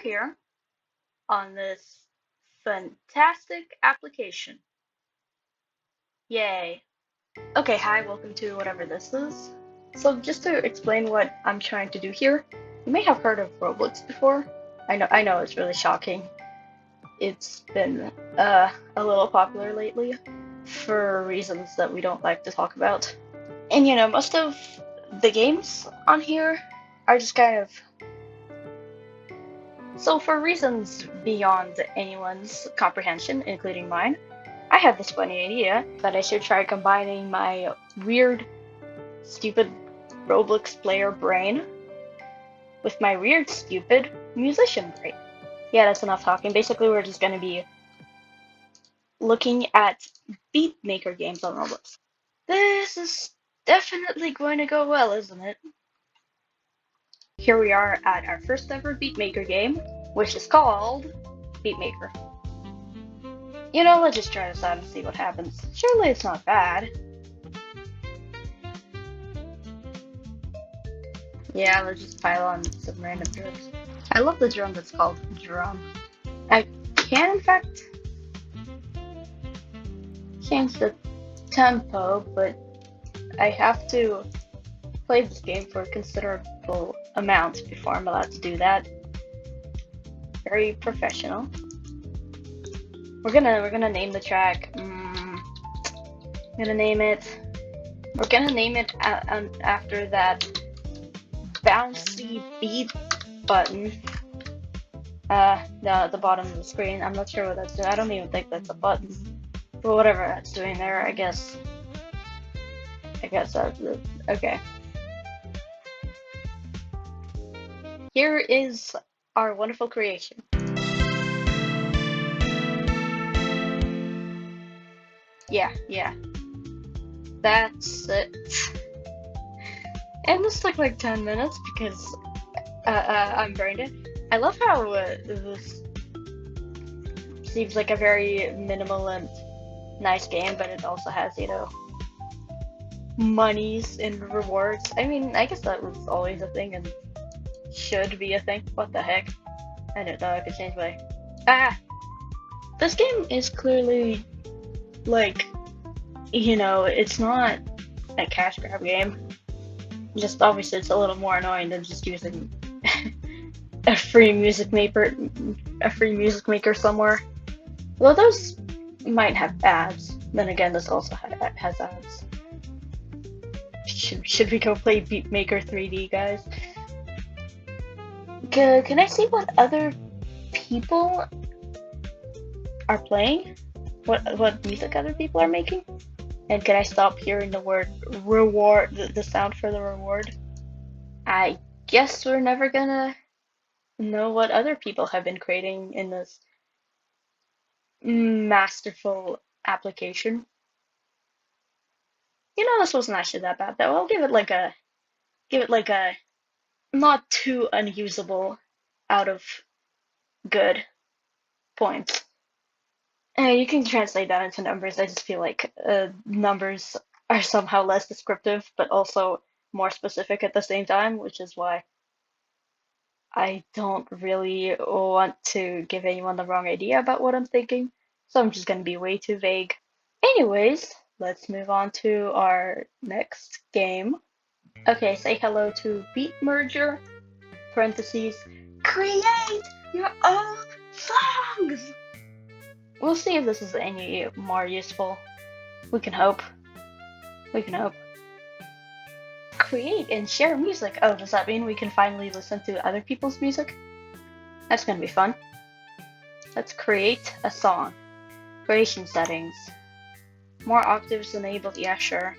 here on this fantastic application. Yay. Okay, hi, welcome to whatever this is. So just to explain what I'm trying to do here, you may have heard of Roblox before. I know it's really shocking. It's been a little popular lately for reasons that we don't like to talk about. And most of the games on here are just kind of so for reasons beyond anyone's comprehension, including mine, I had this funny idea that I should try combining my weird, stupid Roblox player brain with my weird, stupid musician brain. Yeah, that's enough talking. Basically, we're just gonna be looking at Beatmaker games on Roblox. This is definitely going to go well, isn't it? Here we are at our first ever Beatmaker game, which is called Beatmaker. Let's just try this out and see what happens. Surely it's not bad. Yeah, let's just pile on some random drums. I love the drum that's called drum. I can, in fact, change the tempo, but I have to play this game for a considerable amount before I'm allowed to do that. Very professional. We're gonna name the track. We're gonna name it after that bouncy beat button. The bottom of the screen. I'm not sure what that's doing. I don't even think that's a button. But whatever that's doing there, I guess that's it. Okay. Here is our wonderful creation. Yeah. That's it. And this took like 10 minutes because I'm brain dead. I love how this seems like a very minimal and nice game, but it also has, monies and rewards. I mean, I guess that was always a thing and should be a thing. What the heck? I didn't know I could change my... This game is clearly, like, it's not a cash grab game. Just obviously it's a little more annoying than just using a free music maker somewhere. Well, those might have ads. Then again, this also has ads. Should we go play Beatmaker 3D, guys? Can I see what other people are playing? What music other people are making? And can I stop hearing the word reward, the sound for the reward? I guess we're never gonna know what other people have been creating in this masterful application. This wasn't actually that bad though. I'll give it like a not too unusable out of good points. You can translate that into numbers. I just feel like numbers are somehow less descriptive, but also more specific at the same time, which is why I don't really want to give anyone the wrong idea about what I'm thinking. So I'm just gonna be way too vague. Anyways, let's move on to our next game. Okay, say hello to Beat Merger, parentheses, create your own songs! We'll see if this is any more useful. We can hope. Create and share music. Oh, does that mean we can finally listen to other people's music? That's gonna be fun. Let's create a song. Creation settings. More octaves enabled. Yeah, sure.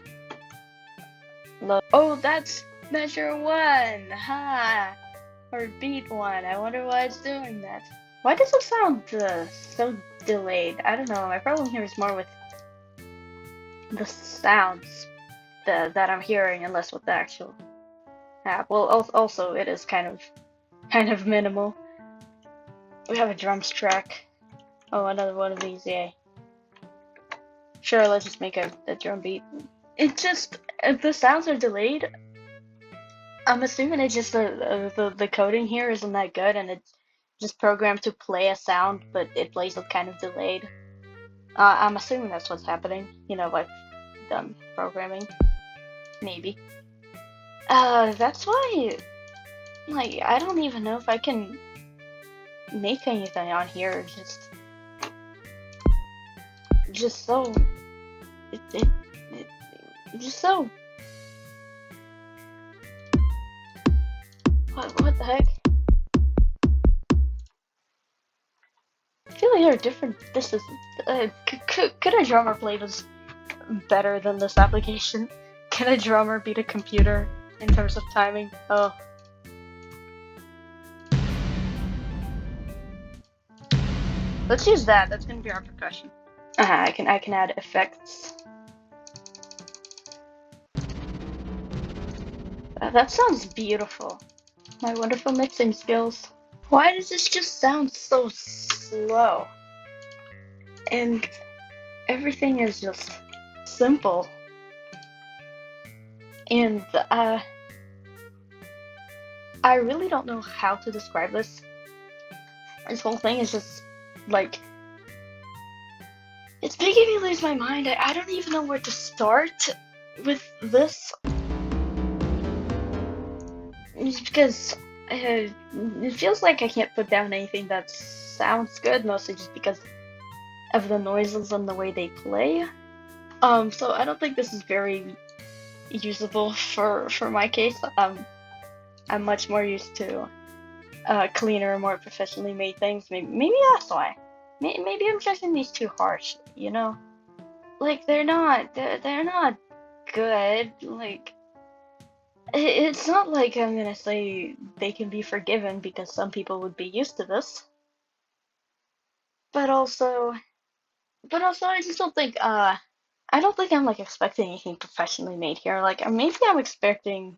Oh, that's measure 1. Ha! Or beat 1. I wonder why it's doing that. Why does it sound so delayed? I don't know. My problem here is more with the sounds that I'm hearing, and less with the actual app. Well, also it is kind of minimal. We have a drums track. Oh, another one of these. Yay. Sure, let's just make a drum beat. It just, if the sounds are delayed, I'm assuming it's just the coding here isn't that good, and just programmed to play a sound, but it plays it kind of delayed. I'm assuming that's what's happening. You know, I've done programming, maybe. That's why, like, I don't even know if I can make anything on here. Just so, it just so. What the heck? I feel like there are different. This is. Could a drummer play this better than this application? Can a drummer beat a computer in terms of timing? Oh. Let's use that. That's gonna be our percussion. I can add effects. That sounds beautiful. My wonderful mixing skills. Why does this just sound so slow? And everything is just simple. And I really don't know how to describe this. This whole thing is just like it's making me lose my mind. I don't even know where to start with this. It's because it feels like I can't put down anything that sounds good, mostly just because of the noises and the way they play. So I don't think this is very usable for my case. I'm much more used to cleaner, more professionally made things. Maybe that's why. Maybe I'm judging these too harsh. You know, like they're not good. Like it's not like I'm gonna say they can be forgiven because some people would be used to this. But also, I just don't think I don't think I'm like expecting anything professionally made here. Like maybe I'm expecting,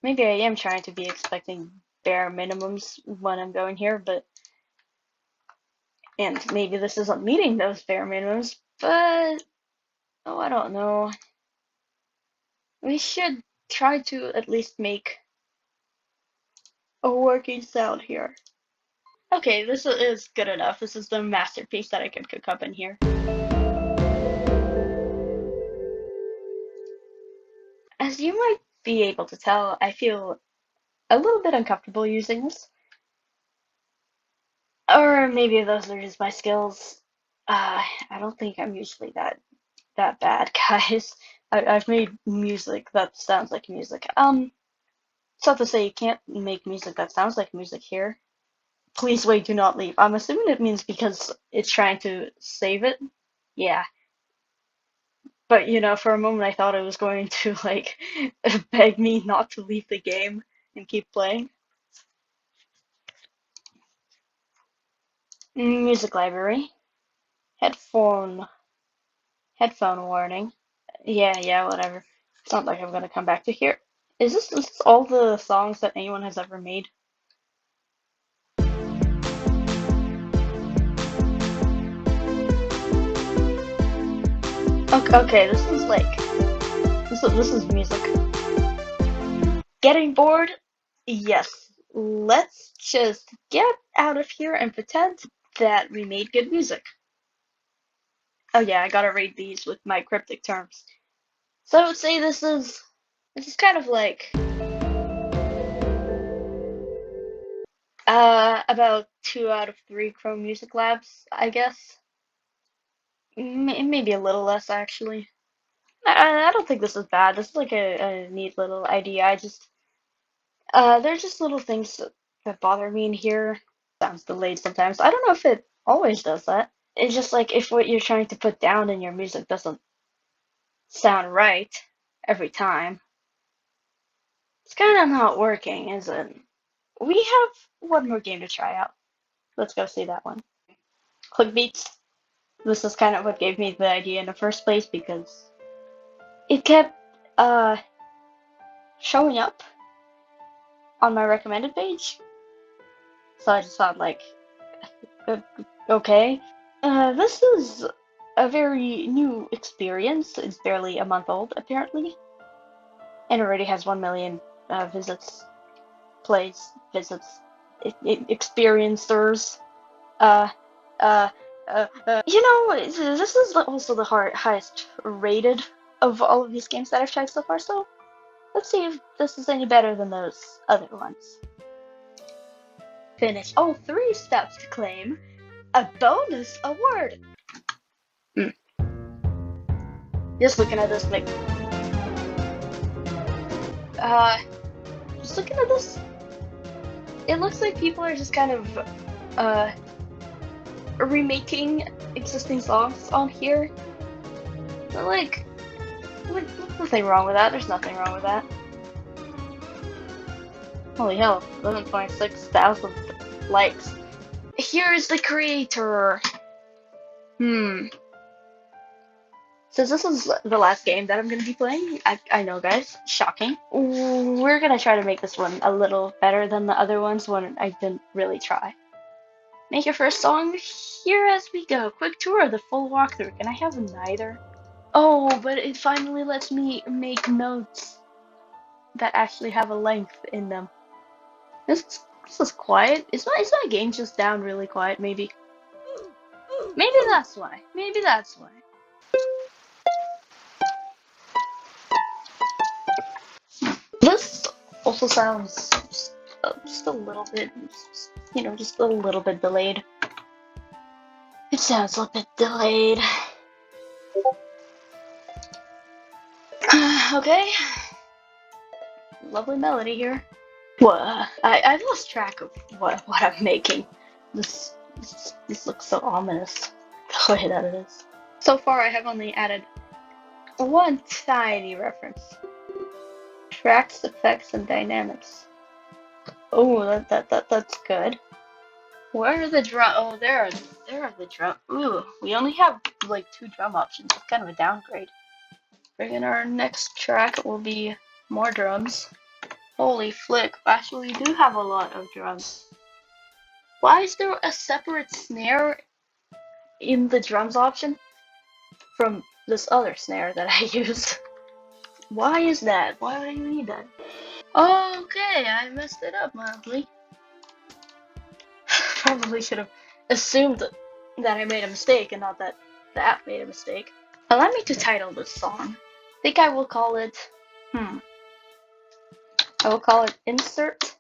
maybe I am trying to be expecting bare minimums when I'm going here, but and maybe this isn't meeting those bare minimums, but oh, I don't know. We should try to at least make a working sound here. Okay, this is good enough. This is the masterpiece that I can cook up in here. As you might be able to tell, I feel a little bit uncomfortable using this. Or maybe those are just my skills. I don't think I'm usually that bad, guys. I've made music that sounds like music. It's not to say you can't make music that sounds like music here. Please wait, do not leave. I'm assuming it means because it's trying to save it. Yeah. But you know, for a moment I thought it was going to like beg me not to leave the game and keep playing. Music library. Headphone headphone warning. Yeah, whatever. It's not like I'm gonna come back to here. Is this all the songs that anyone has ever made? Okay, this is like this is music. Getting bored? Yes. Let's just get out of here and pretend that we made good music. Oh yeah, I gotta read these with my cryptic terms. So I would say this is kind of like about 2 out of 3 Chrome Music Labs, I guess. Maybe a little less actually. I don't think this is bad. This is like a neat little idea. I just there's just little things that bother me in here. Sounds delayed sometimes. I don't know if it always does that. It's just like if what you're trying to put down in your music doesn't sound right every time, it's kind of not working, is it? We have one more game to try out. Let's go see that one. Click Beats. This is kind of what gave me the idea in the first place because it kept uh showing up on my recommended page. So I just thought like, uh, okay. This is a very new experience. It's barely a month old, apparently, and already has 1 million visits, plays, visits. experiencers. Uh, this is also the highest rated of all of these games that I've tried so far, so let's see if this is any better than those other ones. Finish all 3 steps to claim a bonus award. Just looking at this, like, just looking at this, it looks like people are just kind of, remaking existing songs on here. But, like, there's nothing wrong with that. There's nothing wrong with that. Holy hell, 11.6 thousand likes. Here's the creator. Since this is the last game that I'm gonna be playing, I know, guys, shocking. We're gonna try to make this one a little better than the other ones when I didn't really try. Make your first song here as we go. Quick tour of the full walkthrough. Can I have neither? Oh, but it finally lets me make notes that actually have a length in them. This is quiet. Is my game just down really quiet? Maybe. Maybe that's why. Maybe that's why. This also sounds just a little bit, just a little bit delayed. It sounds a bit delayed. Okay. Lovely melody here. What? I've lost track of what I'm making. This looks so ominous. The way that it is. So far, I have only added one tiny reference. Tracks, effects, and dynamics. Oh, that's good. Where are the drum? Oh, there are the drum. Ooh, we only have like 2 drum options. It's kind of a downgrade. In our next track will be more drums. Holy flick! Actually, we do have a lot of drums. Why is there a separate snare in the drums option from this other snare that I use? Why is that? Why would you need that? Okay, I messed it up mildly. Probably should have assumed that I made a mistake and not that the app made a mistake. Allow me to title this song. I think I will call it, I will call it Insert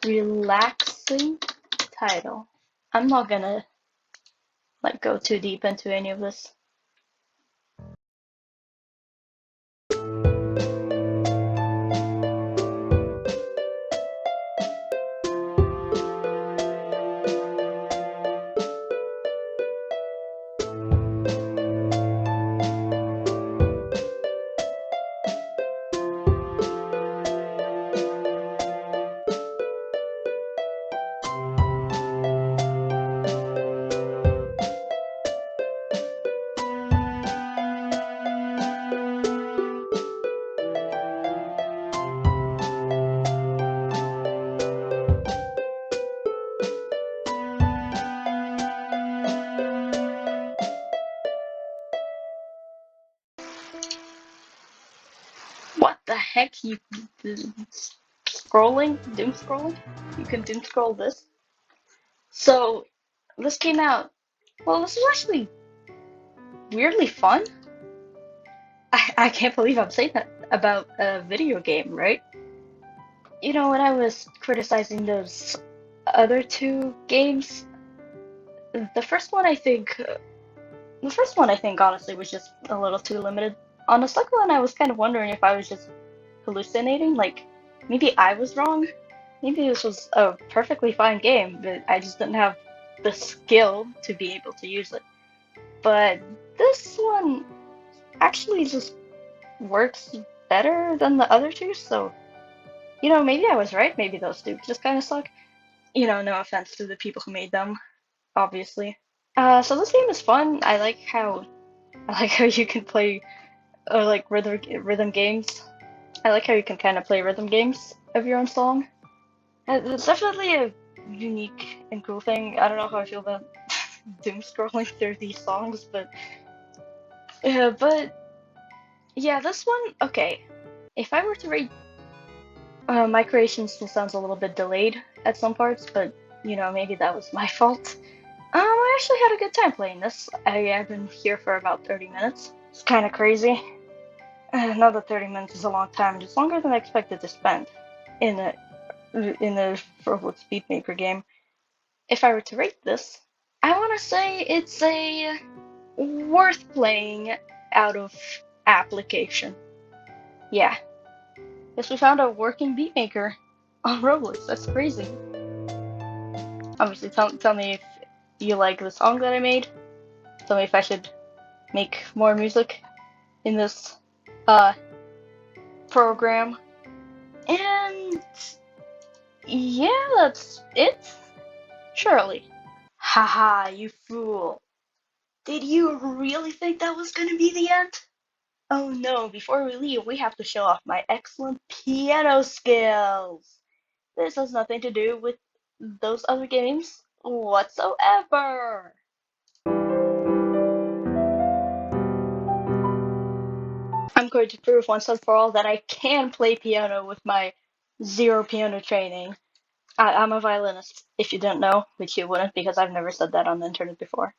Relaxing Title. I'm not gonna go too deep into any of this. What the heck? You scrolling? Doom scrolling? You can doom scroll this? So, this came out. Well, this is actually weirdly fun. I can't believe I'm saying that about a video game, right? You know, when I was criticizing those other 2 games, the first one I think honestly was just a little too limited. On the second one, I was kind of wondering if I was just hallucinating, like maybe I was wrong. Maybe this was a perfectly fine game, but I just didn't have the skill to be able to use it. But this one actually just works better than the other 2, so maybe I was right. Maybe those 2 just kind of suck. No offense to the people who made them, obviously. So this game is fun. I like how you can play like rhythm games. I like how you can kind of play rhythm games of your own song. It's definitely a unique and cool thing. I don't know how I feel about doom scrolling through these songs, but yeah, this one, okay. If I were to rate My creation still sounds a little bit delayed at some parts, but maybe that was my fault. I actually had a good time playing this. I've been here for about 30 minutes. It's kind of crazy. Not that 30 minutes is a long time, just longer than I expected to spend in a Roblox Beatmaker game. If I were to rate this, I want to say it's a worth playing out of application. Yeah, guess we found a working beatmaker on Roblox. That's crazy. Obviously, tell me if you like the song that I made. Tell me if I should make more music in this uh program. And yeah, that's it. Surely. Haha, you fool. Did you really think that was gonna be the end? Oh no, before we leave, we have to show off my excellent piano skills. This has nothing to do with those other games whatsoever. I'm going to prove once and for all that I can play piano with my zero piano training. I'm a violinist, if you don't know, which you wouldn't because I've never said that on the internet before.